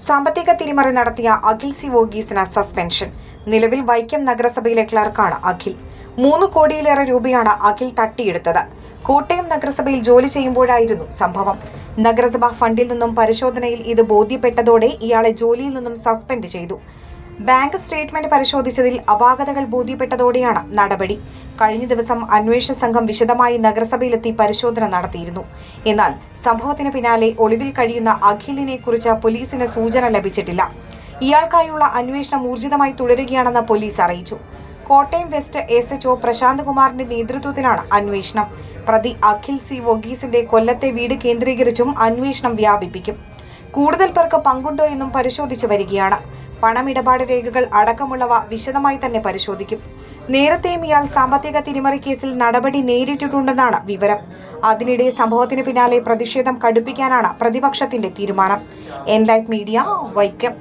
സാമ്പത്തിക തിരിമറി നടത്തിയ അഖിൽ സി വർഗീസിന് സസ്പെൻഷൻ. നിലവിൽ വൈക്കം നഗരസഭയിലെ ക്ലർക്കാണ് അഖിൽ. 3 കോടിയിലേറെ രൂപയാണ് അഖിൽ തട്ടിയെടുത്തത്. കോട്ടയം നഗരസഭയിൽ ജോലി ചെയ്യുമ്പോഴായിരുന്നു സംഭവം. നഗരസഭാ ഫണ്ടിൽ നിന്നും പരിശോധനയിൽ ഇത് ബോധ്യപ്പെട്ടതോടെ ഇയാളെ ജോലിയിൽ നിന്നും സസ്പെൻഡ് ചെയ്തു. ബാങ്ക് സ്റ്റേറ്റ്മെന്റ് പരിശോധിച്ചതിൽ അപാകതകൾ ബോധ്യപ്പെട്ടതോടെയാണ് നടപടി. കഴിഞ്ഞ ദിവസം അന്വേഷണ സംഘം വിശദമായി നഗരസഭയിലെത്തി പരിശോധന നടത്തിയിരുന്നു. എന്നാൽ സംഭവത്തിന് പിന്നാലെ ഒളിവിൽ കഴിയുന്ന അഖിലിനെ കുറിച്ച് പോലീസിന് സൂചന ലഭിച്ചിട്ടില്ല. ഇയാൾക്കായുള്ള അന്വേഷണം ഊർജിതമായി തുടരുകയാണെന്ന് പോലീസ് അറിയിച്ചു. കോട്ടയം വെസ്റ്റ് SHO പ്രശാന്ത് കുമാറിന്റെ നേതൃത്വത്തിലാണ് അന്വേഷണം. പ്രതി അഖിൽ സി വർഗീസിന്റെ കൊല്ലത്തെ വീട് കേന്ദ്രീകരിച്ചും അന്വേഷണം വ്യാപിപ്പിക്കും. കൂടുതൽ പേർക്ക് പങ്കുണ്ടോ എന്നും പരിശോധിച്ചു വരികയാണ്. പണമിടപാട് രേഖകൾ അടക്കമുള്ളവ വിശദമായി തന്നെ പരിശോധിക്കും. നേരത്തെയും ഇയാൾ സാമ്പത്തിക തിരിമറി കേസിൽ നടപടി നേരിട്ടിട്ടുണ്ടെന്നാണ് വിവരം. അതിനിടെ സംഭവത്തിന് പിന്നാലെ പ്രതിഷേധം കടുപ്പിക്കാനാണ് പ്രതിപക്ഷത്തിന്റെ തീരുമാനം. Enlight media, Vaikom.